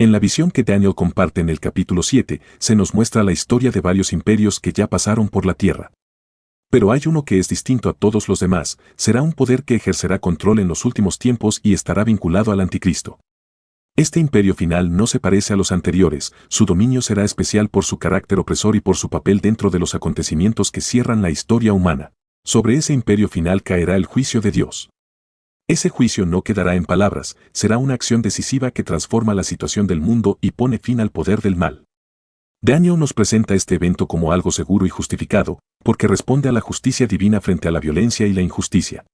En la visión que Daniel comparte en el capítulo 7, se nos muestra la historia de varios imperios que ya pasaron por la tierra. Pero hay uno que es distinto a todos los demás, será un poder que ejercerá control en los últimos tiempos y estará vinculado al anticristo. Este imperio final no se parece a los anteriores, su dominio será especial por su carácter opresor y por su papel dentro de los acontecimientos que cierran la historia humana. Sobre ese imperio final caerá el juicio de Dios. Ese juicio no quedará en palabras, será una acción decisiva que transforma la situación del mundo y pone fin al poder del mal. Daniel nos presenta este evento como algo seguro y justificado, porque responde a la justicia divina frente a la violencia y la injusticia.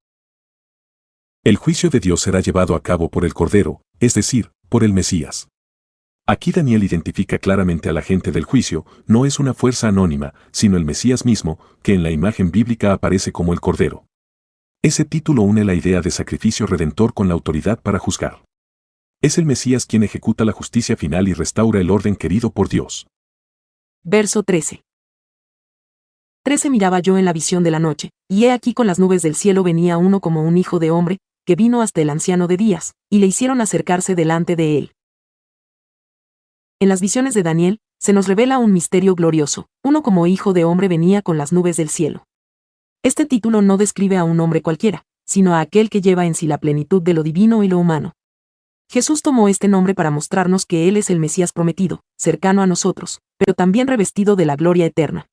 El juicio de Dios será llevado a cabo por el Cordero, es decir, por el Mesías. Aquí Daniel identifica claramente al agente del juicio, no es una fuerza anónima, sino el Mesías mismo, que en la imagen bíblica aparece como el Cordero. Ese título une la idea de sacrificio redentor con la autoridad para juzgar. Es el Mesías quien ejecuta la justicia final y restaura el orden querido por Dios. Verso 13. 13 Miraba yo en la visión de la noche, y he aquí con las nubes del cielo venía uno como un hijo de hombre, que vino hasta el anciano de días, y le hicieron acercarse delante de él. En las visiones de Daniel, se nos revela un misterio glorioso, uno como hijo de hombre venía con las nubes del cielo. Este título no describe a un hombre cualquiera, sino a aquel que lleva en sí la plenitud de lo divino y lo humano. Jesús tomó este nombre para mostrarnos que Él es el Mesías prometido, cercano a nosotros, pero también revestido de la gloria eterna.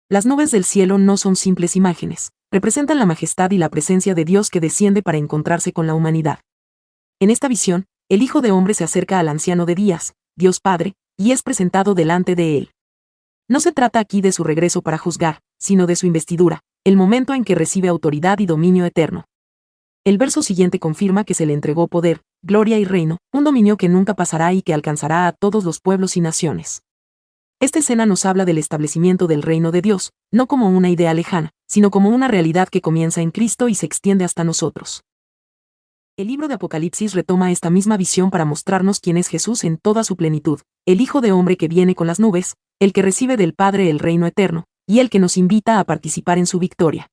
Las nubes del cielo no son simples imágenes, representan la majestad y la presencia de Dios que desciende para encontrarse con la humanidad. En esta visión, el Hijo de Hombre se acerca al anciano de días, Dios Padre, y es presentado delante de Él. No se trata aquí de su regreso para juzgar, sino de su investidura, el momento en que recibe autoridad y dominio eterno. El verso siguiente confirma que se le entregó poder, gloria y reino, un dominio que nunca pasará y que alcanzará a todos los pueblos y naciones. Esta escena nos habla del establecimiento del reino de Dios, no como una idea lejana, sino como una realidad que comienza en Cristo y se extiende hasta nosotros. El libro de Apocalipsis retoma esta misma visión para mostrarnos quién es Jesús en toda su plenitud, el Hijo de Hombre que viene con las nubes, el que recibe del Padre el reino eterno, y el que nos invita a participar en su victoria.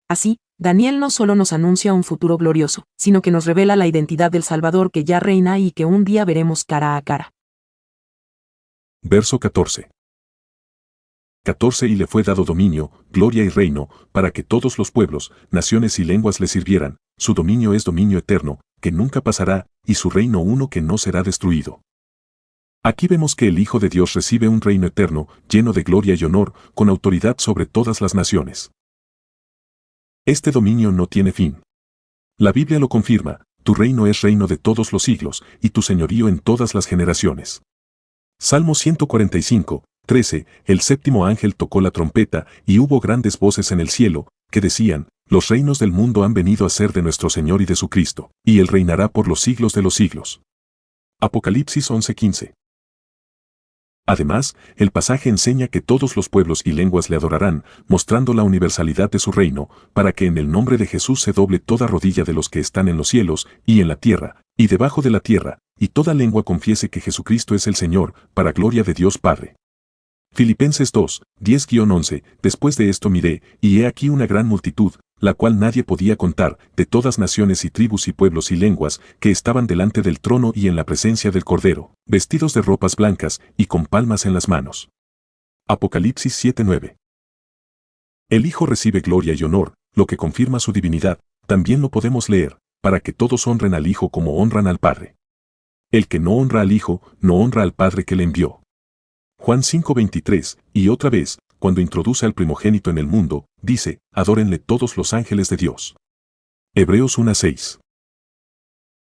Así, Daniel no solo nos anuncia un futuro glorioso, sino que nos revela la identidad del Salvador que ya reina y que un día veremos cara a cara. Verso 14. 14 Y le fue dado dominio, gloria y reino, para que todos los pueblos, naciones y lenguas le sirvieran. Su dominio es dominio eterno, que nunca pasará, y su reino uno que no será destruido. Aquí vemos que el Hijo de Dios recibe un reino eterno, lleno de gloria y honor, con autoridad sobre todas las naciones. Este dominio no tiene fin. La Biblia lo confirma, tu reino es reino de todos los siglos, y tu señorío en todas las generaciones. Salmo 145, 13, el séptimo ángel tocó la trompeta, y hubo grandes voces en el cielo, que decían, los reinos del mundo han venido a ser de nuestro Señor y de su Cristo, y Él reinará por los siglos de los siglos. Apocalipsis 11:15. Además, el pasaje enseña que todos los pueblos y lenguas le adorarán, mostrando la universalidad de su reino, para que en el nombre de Jesús se doble toda rodilla de los que están en los cielos, y en la tierra, y debajo de la tierra, y toda lengua confiese que Jesucristo es el Señor, para gloria de Dios Padre. Filipenses 2, 10-11, después de esto miré, y he aquí una gran multitud, la cual nadie podía contar, de todas naciones y tribus y pueblos y lenguas, que estaban delante del trono y en la presencia del Cordero, vestidos de ropas blancas, y con palmas en las manos. Apocalipsis 7:9. El Hijo recibe gloria y honor, lo que confirma su divinidad, también lo podemos leer, para que todos honren al Hijo como honran al Padre. El que no honra al Hijo, no honra al Padre que le envió. Juan 5:23, y otra vez, cuando introduce al primogénito en el mundo, dice, adórenle todos los ángeles de Dios. Hebreos 1:6.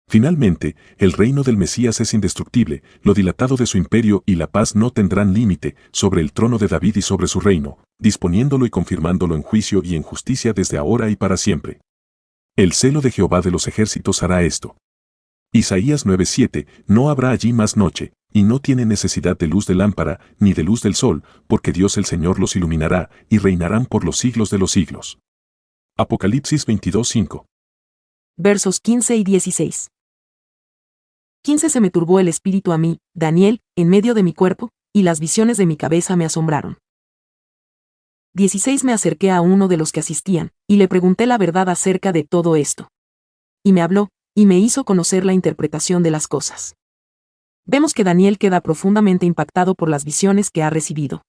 Finalmente, el reino del Mesías es indestructible, lo dilatado de su imperio y la paz no tendrán límite, sobre el trono de David y sobre su reino, disponiéndolo y confirmándolo en juicio y en justicia desde ahora y para siempre. El celo de Jehová de los ejércitos hará esto. Isaías 9:7, no habrá allí más noche, y no tiene necesidad de luz de lámpara, ni de luz del sol, porque Dios el Señor los iluminará, y reinarán por los siglos de los siglos. Apocalipsis 22:5. Versos 15 y 16. 15 Se me turbó el espíritu a mí, Daniel, en medio de mi cuerpo, y las visiones de mi cabeza me asombraron. 16 Me acerqué a uno de los que asistían, y le pregunté la verdad acerca de todo esto. Y me habló, y me hizo conocer la interpretación de las cosas. vemos que Daniel queda profundamente impactado por las visiones que ha recibido.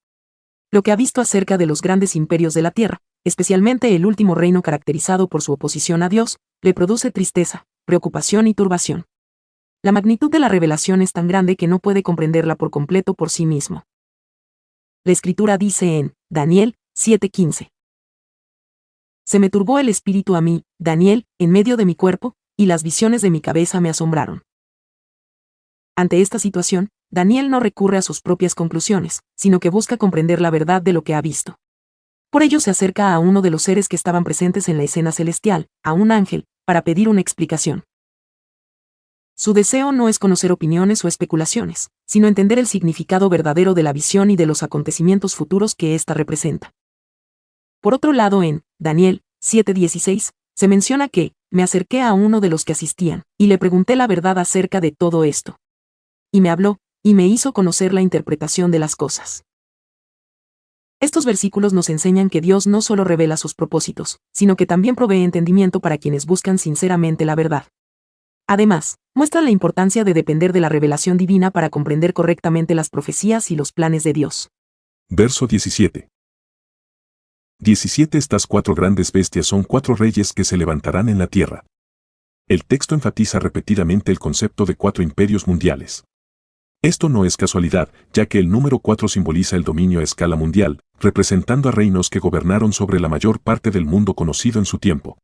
Lo que ha visto acerca de los grandes imperios de la tierra, especialmente el último reino caracterizado por su oposición a Dios, le produce tristeza, preocupación y turbación. La magnitud de la revelación es tan grande que no puede comprenderla por completo por sí mismo. La Escritura dice en Daniel 7:15. Se me turbó el espíritu a mí, Daniel, en medio de mi cuerpo, y las visiones de mi cabeza me asombraron. Ante esta situación, Daniel no recurre a sus propias conclusiones, sino que busca comprender la verdad de lo que ha visto. Por ello se acerca a uno de los seres que estaban presentes en la escena celestial, a un ángel, para pedir una explicación. Su deseo no es conocer opiniones o especulaciones, sino entender el significado verdadero de la visión y de los acontecimientos futuros que ésta representa. Por otro lado, en Daniel 7:16, se menciona que, me acerqué a uno de los que asistían, y le pregunté la verdad acerca de todo esto. Y me habló, y me hizo conocer la interpretación de las cosas. Estos versículos nos enseñan que Dios no solo revela sus propósitos, sino que también provee entendimiento para quienes buscan sinceramente la verdad. Además, muestra la importancia de depender de la revelación divina para comprender correctamente las profecías y los planes de Dios. Verso 17. 17 Estas 4 grandes bestias son 4 reyes que se levantarán en la tierra. El texto enfatiza repetidamente el concepto de 4 imperios mundiales. Esto no es casualidad, ya que el número 4 simboliza el dominio a escala mundial, representando a reinos que gobernaron sobre la mayor parte del mundo conocido en su tiempo.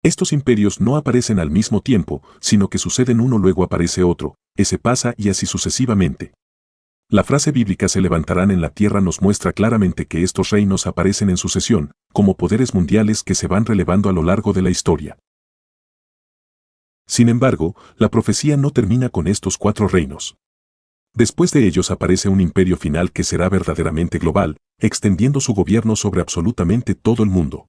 Estos imperios no aparecen al mismo tiempo, sino que suceden uno luego aparece otro, ese pasa y así sucesivamente. La frase bíblica se levantarán en la tierra nos muestra claramente que estos reinos aparecen en sucesión, como poderes mundiales que se van relevando a lo largo de la historia. Sin embargo, la profecía no termina con estos 4 reinos. Después de ellos aparece un imperio final que será verdaderamente global, extendiendo su gobierno sobre absolutamente todo el mundo.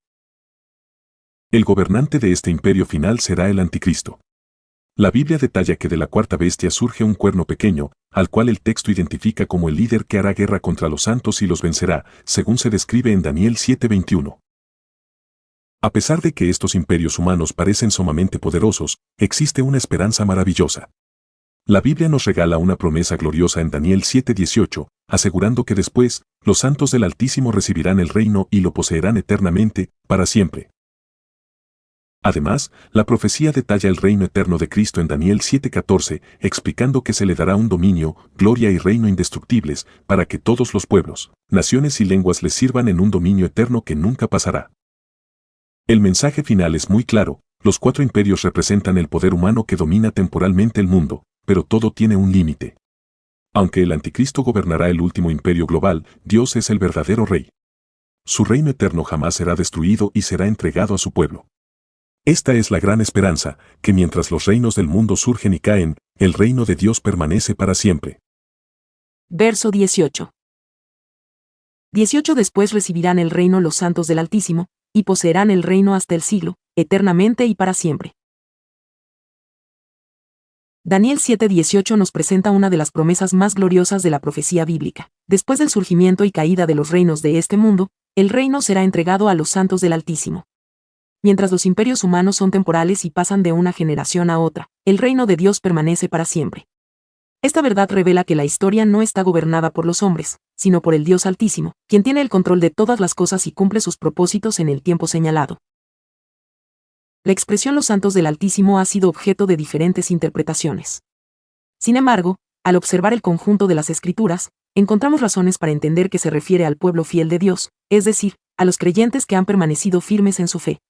El gobernante de este imperio final será el Anticristo. La Biblia detalla que de la 4ª bestia surge un cuerno pequeño, al cual el texto identifica como el líder que hará guerra contra los santos y los vencerá, según se describe en Daniel 7:21. A pesar de que estos imperios humanos parecen sumamente poderosos, existe una esperanza maravillosa. La Biblia nos regala una promesa gloriosa en Daniel 7:18, asegurando que después, los santos del Altísimo recibirán el reino y lo poseerán eternamente, para siempre. Además, la profecía detalla el reino eterno de Cristo en Daniel 7:14, explicando que se le dará un dominio, gloria y reino indestructibles, para que todos los pueblos, naciones y lenguas les sirvan en un dominio eterno que nunca pasará. El mensaje final es muy claro, los 4 imperios representan el poder humano que domina temporalmente el mundo, pero todo tiene un límite. Aunque el Anticristo gobernará el último imperio global, Dios es el verdadero rey. Su reino eterno jamás será destruido y será entregado a su pueblo. Esta es la gran esperanza, que mientras los reinos del mundo surgen y caen, el reino de Dios permanece para siempre. Verso 18. 18 Después recibirán el reino los santos del Altísimo, y poseerán el reino hasta el siglo, eternamente y para siempre. Daniel 7:18 nos presenta una de las promesas más gloriosas de la profecía bíblica. Después del surgimiento y caída de los reinos de este mundo, el reino será entregado a los santos del Altísimo. Mientras los imperios humanos son temporales y pasan de una generación a otra, el reino de Dios permanece para siempre. Esta verdad revela que la historia no está gobernada por los hombres, sino por el Dios Altísimo, quien tiene el control de todas las cosas y cumple sus propósitos en el tiempo señalado. La expresión los santos del Altísimo ha sido objeto de diferentes interpretaciones. Sin embargo, al observar el conjunto de las Escrituras, encontramos razones para entender que se refiere al pueblo fiel de Dios, es decir, a los creyentes que han permanecido firmes en su fe.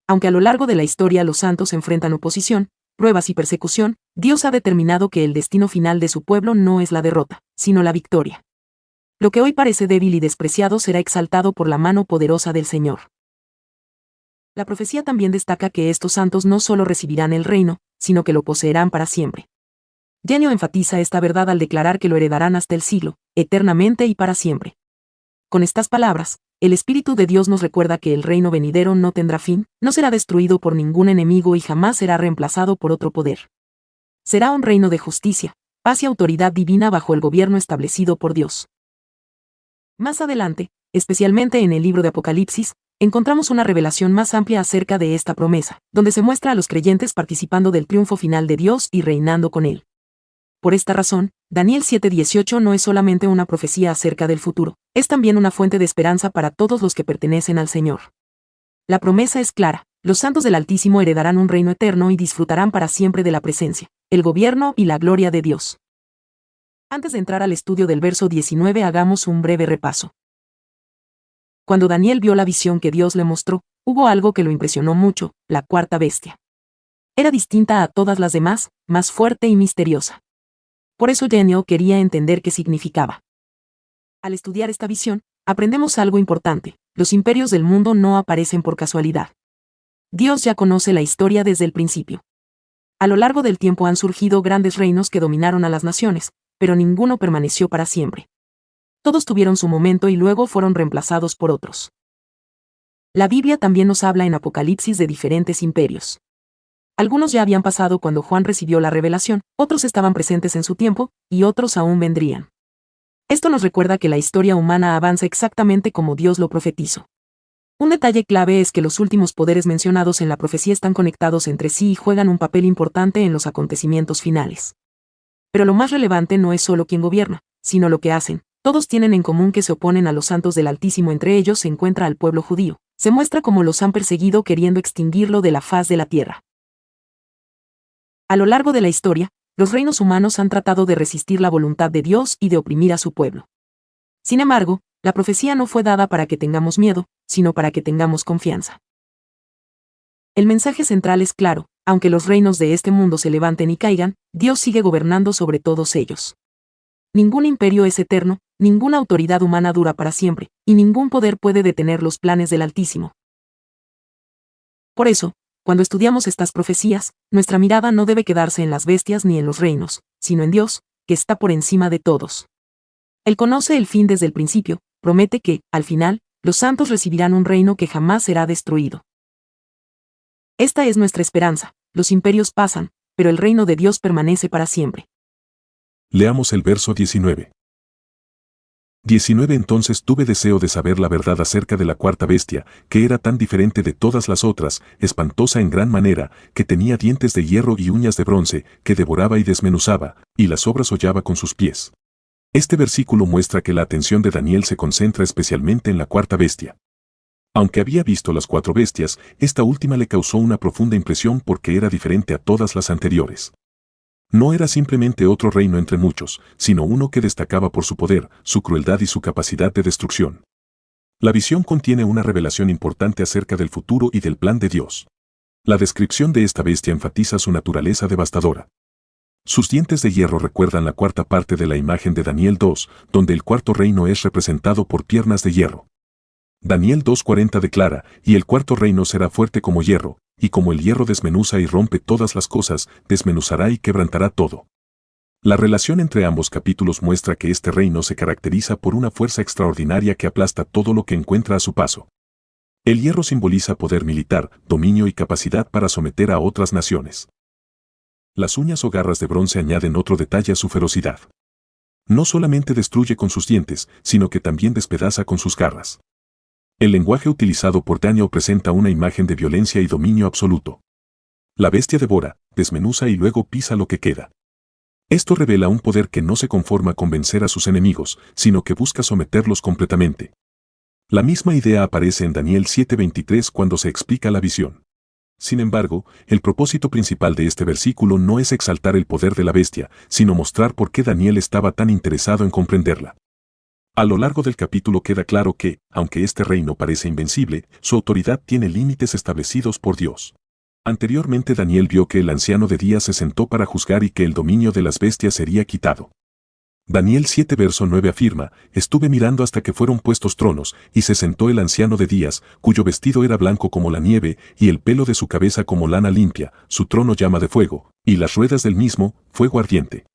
Aunque a lo largo de la historia los santos enfrentan oposición, pruebas y persecución, Dios ha determinado que el destino final de su pueblo no es la derrota, sino la victoria. Lo que hoy parece débil y despreciado será exaltado por la mano poderosa del Señor. La profecía también destaca que estos santos no solo recibirán el reino, sino que lo poseerán para siempre. Daniel enfatiza esta verdad al declarar que lo heredarán hasta el siglo, eternamente y para siempre. Con estas palabras, el Espíritu de Dios nos recuerda que el reino venidero no tendrá fin, no será destruido por ningún enemigo y jamás será reemplazado por otro poder. Será un reino de justicia, paz y autoridad divina bajo el gobierno establecido por Dios. Más adelante, especialmente en el libro de Apocalipsis, encontramos una revelación más amplia acerca de esta promesa, donde se muestra a los creyentes participando del triunfo final de Dios y reinando con Él. Por esta razón, Daniel 7:18 no es solamente una profecía acerca del futuro, es también una fuente de esperanza para todos los que pertenecen al Señor. La promesa es clara: los santos del Altísimo heredarán un reino eterno y disfrutarán para siempre de la presencia, el gobierno y la gloria de Dios. Antes de entrar al estudio del verso 19, hagamos un breve repaso. Cuando Daniel vio la visión que Dios le mostró, hubo algo que lo impresionó mucho: la cuarta bestia. Era distinta a todas las demás, más fuerte y misteriosa. Por eso Daniel quería entender qué significaba. Al estudiar esta visión, aprendemos algo importante: los imperios del mundo no aparecen por casualidad. Dios ya conoce la historia desde el principio. A lo largo del tiempo han surgido grandes reinos que dominaron a las naciones, pero ninguno permaneció para siempre. Todos tuvieron su momento y luego fueron reemplazados por otros. La Biblia también nos habla en Apocalipsis de diferentes imperios. Algunos ya habían pasado cuando Juan recibió la revelación, otros estaban presentes en su tiempo, y otros aún vendrían. Esto nos recuerda que la historia humana avanza exactamente como Dios lo profetizó. Un detalle clave es que los últimos poderes mencionados en la profecía están conectados entre sí y juegan un papel importante en los acontecimientos finales. Pero lo más relevante no es solo quién gobierna, sino lo que hacen. Todos tienen en común que se oponen a los santos del Altísimo. Entre ellos se encuentra al pueblo judío. Se muestra cómo los han perseguido queriendo extinguirlo de la faz de la tierra. A lo largo de la historia, los reinos humanos han tratado de resistir la voluntad de Dios y de oprimir a su pueblo. Sin embargo, la profecía no fue dada para que tengamos miedo, sino para que tengamos confianza. El mensaje central es claro: aunque los reinos de este mundo se levanten y caigan, Dios sigue gobernando sobre todos ellos. Ningún imperio es eterno, ninguna autoridad humana dura para siempre, y ningún poder puede detener los planes del Altísimo. Por eso, cuando estudiamos estas profecías, nuestra mirada no debe quedarse en las bestias ni en los reinos, sino en Dios, que está por encima de todos. Él conoce el fin desde el principio, promete que, al final, los santos recibirán un reino que jamás será destruido. Esta es nuestra esperanza: los imperios pasan, pero el reino de Dios permanece para siempre. Leamos el verso 19. 19 Entonces tuve deseo de saber la verdad acerca de la cuarta bestia, que era tan diferente de todas las otras, espantosa en gran manera, que tenía dientes de hierro y uñas de bronce, que devoraba y desmenuzaba, y las obras hollaba con sus pies. Este versículo muestra que la atención de Daniel se concentra especialmente en la cuarta bestia. Aunque había visto las cuatro bestias, esta última le causó una profunda impresión porque era diferente a todas las anteriores. No era simplemente otro reino entre muchos, sino uno que destacaba por su poder, su crueldad y su capacidad de destrucción. La visión contiene una revelación importante acerca del futuro y del plan de Dios. La descripción de esta bestia enfatiza su naturaleza devastadora. Sus dientes de hierro recuerdan la cuarta parte de la imagen de Daniel 2, donde el cuarto reino es representado por piernas de hierro. Daniel 2:40 declara: y el cuarto reino será fuerte como hierro, y como el hierro desmenuza y rompe todas las cosas, desmenuzará y quebrantará todo. La relación entre ambos capítulos muestra que este reino se caracteriza por una fuerza extraordinaria que aplasta todo lo que encuentra a su paso. El hierro simboliza poder militar, dominio y capacidad para someter a otras naciones. Las uñas o garras de bronce añaden otro detalle a su ferocidad. No solamente destruye con sus dientes, sino que también despedaza con sus garras. El lenguaje utilizado por Daniel presenta una imagen de violencia y dominio absoluto. La bestia devora, desmenuza y luego pisa lo que queda. Esto revela un poder que no se conforma con vencer a sus enemigos, sino que busca someterlos completamente. La misma idea aparece en Daniel 7:23 cuando se explica la visión. Sin embargo, el propósito principal de este versículo no es exaltar el poder de la bestia, sino mostrar por qué Daniel estaba tan interesado en comprenderla. A lo largo del capítulo queda claro que, aunque este reino parece invencible, su autoridad tiene límites establecidos por Dios. Anteriormente Daniel vio que el anciano de días se sentó para juzgar y que el dominio de las bestias sería quitado. Daniel 7 verso 9 afirma: estuve mirando hasta que fueron puestos tronos, y se sentó el anciano de días, cuyo vestido era blanco como la nieve, y el pelo de su cabeza como lana limpia, su trono llama de fuego, y las ruedas del mismo, fuego ardiente.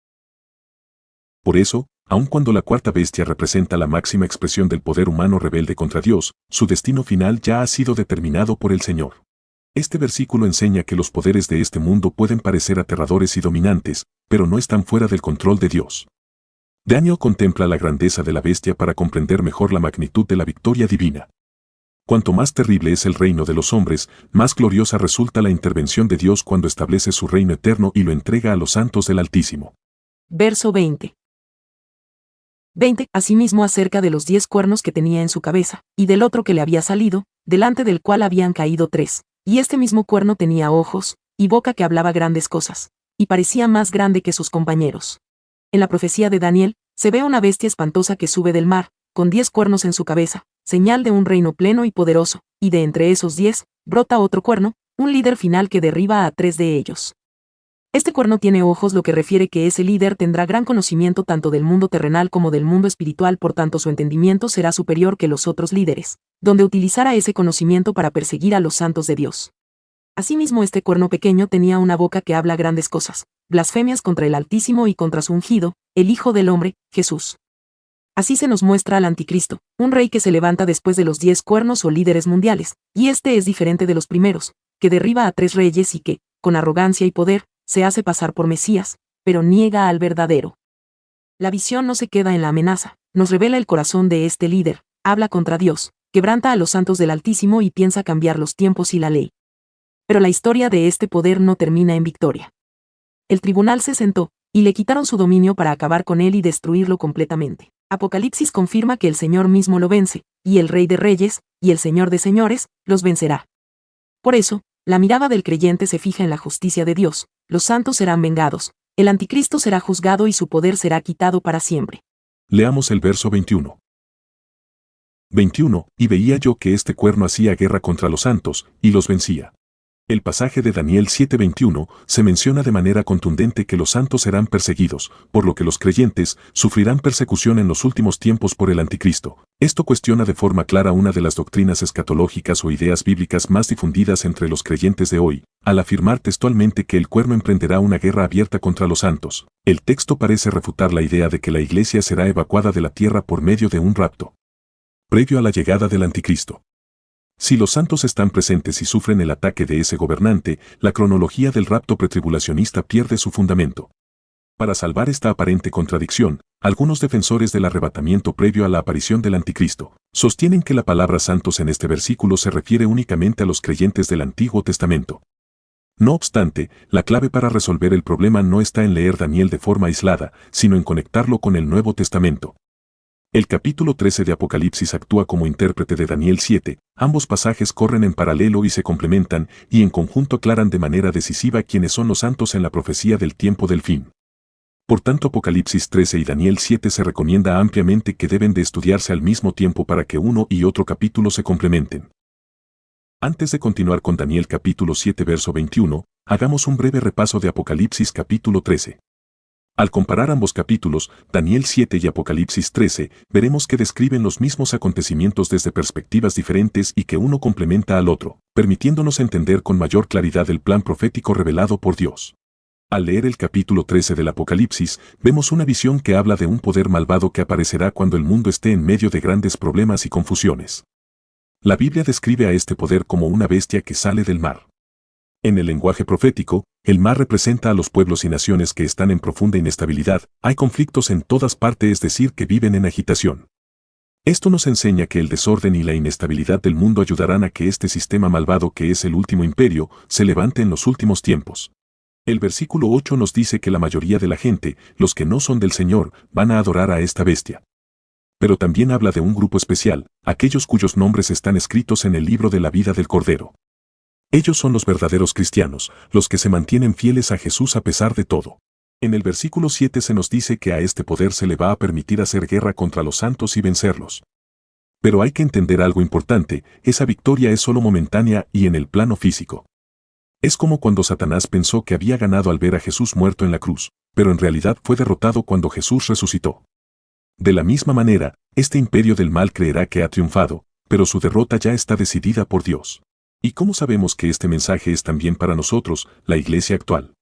Por eso, aun cuando la cuarta bestia representa la máxima expresión del poder humano rebelde contra Dios, su destino final ya ha sido determinado por el Señor. Este versículo enseña que los poderes de este mundo pueden parecer aterradores y dominantes, pero no están fuera del control de Dios. Daniel contempla la grandeza de la bestia para comprender mejor la magnitud de la victoria divina. Cuanto más terrible es el reino de los hombres, más gloriosa resulta la intervención de Dios cuando establece su reino eterno y lo entrega a los santos del Altísimo. Verso 20. 20. Asimismo acerca de los 10 cuernos que tenía en su cabeza, y del otro que le había salido, delante del cual habían caído 3, y este mismo cuerno tenía ojos, y boca que hablaba grandes cosas, y parecía más grande que sus compañeros. En la profecía de Daniel, se ve una bestia espantosa que sube del mar, con 10 cuernos en su cabeza, señal de un reino pleno y poderoso, y de entre esos 10, brota otro cuerno, un líder final que derriba a 3 de ellos. Este cuerno tiene ojos, lo que refiere que ese líder tendrá gran conocimiento tanto del mundo terrenal como del mundo espiritual, por tanto su entendimiento será superior que los otros líderes, donde utilizará ese conocimiento para perseguir a los santos de Dios. Asimismo, este cuerno pequeño tenía una boca que habla grandes cosas, blasfemias contra el Altísimo y contra su ungido, el Hijo del Hombre, Jesús. Así se nos muestra al Anticristo, un rey que se levanta después de los 10 cuernos o líderes mundiales, y este es diferente de los primeros, que derriba a 3 reyes y que, con arrogancia y poder, se hace pasar por Mesías, pero niega al verdadero. La visión no se queda en la amenaza, nos revela el corazón de este líder, habla contra Dios, quebranta a los santos del Altísimo y piensa cambiar los tiempos y la ley. Pero la historia de este poder no termina en victoria. El tribunal se sentó, y le quitaron su dominio para acabar con él y destruirlo completamente. Apocalipsis confirma que el Señor mismo lo vence, y el Rey de Reyes, y el Señor de Señores, los vencerá. Por eso, la mirada del creyente se fija en la justicia de Dios, los santos serán vengados, el anticristo será juzgado y su poder será quitado para siempre. Leamos el verso 21. 21. Y veía yo que este cuerno hacía guerra contra los santos, y los vencía. El pasaje de Daniel 7:21 se menciona de manera contundente que los santos serán perseguidos, por lo que los creyentes sufrirán persecución en los últimos tiempos por el anticristo. Esto cuestiona de forma clara una de las doctrinas escatológicas o ideas bíblicas más difundidas entre los creyentes de hoy, al afirmar textualmente que el cuerno emprenderá una guerra abierta contra los santos. El texto parece refutar la idea de que la iglesia será evacuada de la tierra por medio de un rapto previo a la llegada del anticristo. Si los santos están presentes y sufren el ataque de ese gobernante, la cronología del rapto pretribulacionista pierde su fundamento. Para salvar esta aparente contradicción, algunos defensores del arrebatamiento previo a la aparición del anticristo sostienen que la palabra santos en este versículo se refiere únicamente a los creyentes del Antiguo Testamento. No obstante, la clave para resolver el problema no está en leer Daniel de forma aislada, sino en conectarlo con el Nuevo Testamento. El capítulo 13 de Apocalipsis actúa como intérprete de Daniel 7, ambos pasajes corren en paralelo y se complementan, y en conjunto aclaran de manera decisiva quiénes son los santos en la profecía del tiempo del fin. Por tanto, Apocalipsis 13 y Daniel 7 se recomienda ampliamente que deben de estudiarse al mismo tiempo para que uno y otro capítulo se complementen. Antes de continuar con Daniel capítulo 7 verso 21, hagamos un breve repaso de Apocalipsis capítulo 13. Al comparar ambos capítulos, Daniel 7 y Apocalipsis 13, veremos que describen los mismos acontecimientos desde perspectivas diferentes y que uno complementa al otro, permitiéndonos entender con mayor claridad el plan profético revelado por Dios. Al leer el capítulo 13 del Apocalipsis, vemos una visión que habla de un poder malvado que aparecerá cuando el mundo esté en medio de grandes problemas y confusiones. La Biblia describe a este poder como una bestia que sale del mar. En el lenguaje profético, el mar representa a los pueblos y naciones que están en profunda inestabilidad, hay conflictos en todas partes, es decir, que viven en agitación. Esto nos enseña que el desorden y la inestabilidad del mundo ayudarán a que este sistema malvado que es el último imperio, se levante en los últimos tiempos. El versículo 8 nos dice que la mayoría de la gente, los que no son del Señor, van a adorar a esta bestia. Pero también habla de un grupo especial, aquellos cuyos nombres están escritos en el libro de la vida del Cordero. Ellos son los verdaderos cristianos, los que se mantienen fieles a Jesús a pesar de todo. En el versículo 7 se nos dice que a este poder se le va a permitir hacer guerra contra los santos y vencerlos. Pero hay que entender algo importante, esa victoria es solo momentánea y en el plano físico. Es como cuando Satanás pensó que había ganado al ver a Jesús muerto en la cruz, pero en realidad fue derrotado cuando Jesús resucitó. De la misma manera, este imperio del mal creerá que ha triunfado, pero su derrota ya está decidida por Dios. ¿Y cómo sabemos que este mensaje es también para nosotros, la iglesia actual?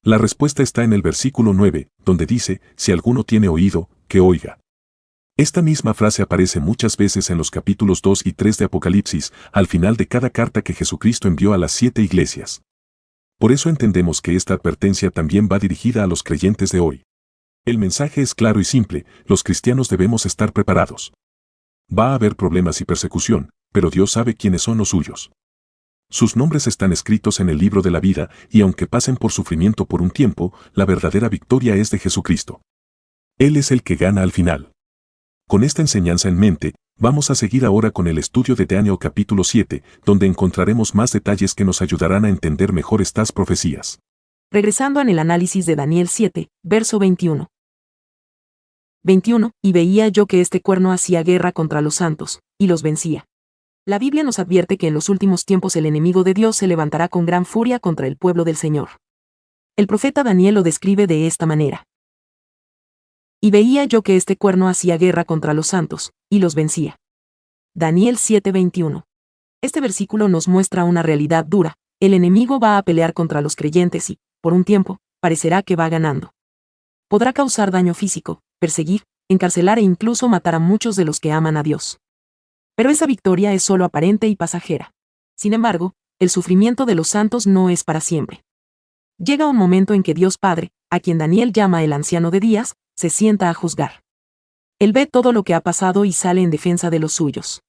La respuesta está en el versículo 9, donde dice, si alguno tiene oído, que oiga. Esta misma frase aparece muchas veces en los capítulos 2 y 3 de Apocalipsis, al final de cada carta que Jesucristo envió a las 7 iglesias. Por eso entendemos que esta advertencia también va dirigida a los creyentes de hoy. El mensaje es claro y simple, los cristianos debemos estar preparados. Va a haber problemas y persecución, pero Dios sabe quiénes son los suyos. Sus nombres están escritos en el libro de la vida, y aunque pasen por sufrimiento por un tiempo, la verdadera victoria es de Jesucristo. Él es el que gana al final. Con esta enseñanza en mente, vamos a seguir ahora con el estudio de Daniel capítulo 7, donde encontraremos más detalles que nos ayudarán a entender mejor estas profecías. Regresando en el análisis de Daniel 7, verso 21. 21. Y veía yo que este cuerno hacía guerra contra los santos, y los vencía. La Biblia nos advierte que en los últimos tiempos el enemigo de Dios se levantará con gran furia contra el pueblo del Señor. El profeta Daniel lo describe de esta manera. Y veía yo que este cuerno hacía guerra contra los santos, y los vencía. Daniel 7:21. Este versículo nos muestra una realidad dura: el enemigo va a pelear contra los creyentes y, por un tiempo, parecerá que va ganando. Podrá causar daño físico, perseguir, encarcelar e incluso matar a muchos de los que aman a Dios. Pero esa victoria es solo aparente y pasajera. Sin embargo, el sufrimiento de los santos no es para siempre. Llega un momento en que Dios Padre, a quien Daniel llama el anciano de días, se sienta a juzgar. Él ve todo lo que ha pasado y sale en defensa de los suyos.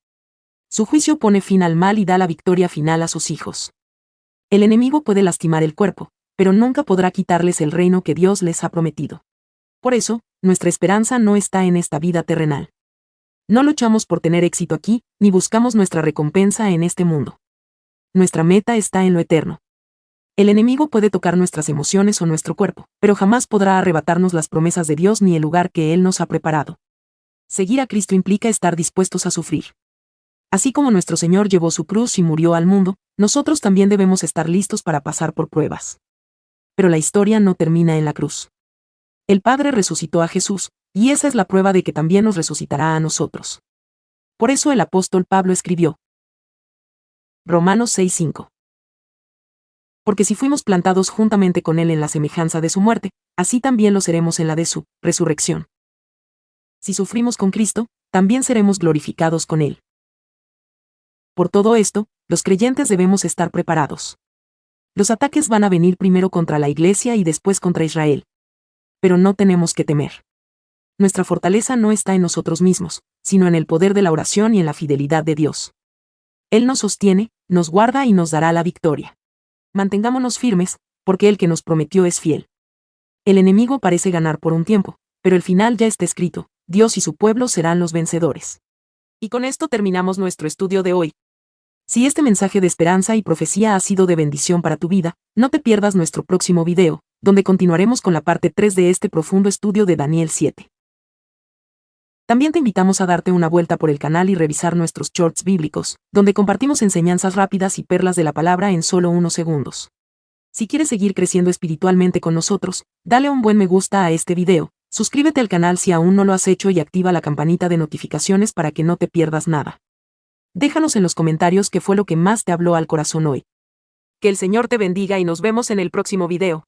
Su juicio pone fin al mal y da la victoria final a sus hijos. El enemigo puede lastimar el cuerpo, pero nunca podrá quitarles el reino que Dios les ha prometido. Por eso, nuestra esperanza no está en esta vida terrenal. No luchamos por tener éxito aquí, ni buscamos nuestra recompensa en este mundo. Nuestra meta está en lo eterno. El enemigo puede tocar nuestras emociones o nuestro cuerpo, pero jamás podrá arrebatarnos las promesas de Dios ni el lugar que Él nos ha preparado. Seguir a Cristo implica estar dispuestos a sufrir. Así como nuestro Señor llevó su cruz y murió al mundo, nosotros también debemos estar listos para pasar por pruebas. Pero la historia no termina en la cruz. El Padre resucitó a Jesús, y esa es la prueba de que también nos resucitará a nosotros. Por eso el apóstol Pablo escribió Romanos 6:5. Porque si fuimos plantados juntamente con Él en la semejanza de su muerte, así también lo seremos en la de su resurrección. Si sufrimos con Cristo, también seremos glorificados con Él. Por todo esto, los creyentes debemos estar preparados. Los ataques van a venir primero contra la Iglesia y después contra Israel. Pero no tenemos que temer. Nuestra fortaleza no está en nosotros mismos, sino en el poder de la oración y en la fidelidad de Dios. Él nos sostiene, nos guarda y nos dará la victoria. Mantengámonos firmes, porque el que nos prometió es fiel. El enemigo parece ganar por un tiempo, pero el final ya está escrito: Dios y su pueblo serán los vencedores. Y con esto terminamos nuestro estudio de hoy. Si este mensaje de esperanza y profecía ha sido de bendición para tu vida, no te pierdas nuestro próximo video, donde continuaremos con la parte 3 de este profundo estudio de Daniel 7. También te invitamos a darte una vuelta por el canal y revisar nuestros shorts bíblicos, donde compartimos enseñanzas rápidas y perlas de la palabra en solo unos segundos. Si quieres seguir creciendo espiritualmente con nosotros, dale un buen me gusta a este video, suscríbete al canal si aún no lo has hecho y activa la campanita de notificaciones para que no te pierdas nada. Déjanos en los comentarios qué fue lo que más te habló al corazón hoy. Que el Señor te bendiga y nos vemos en el próximo video.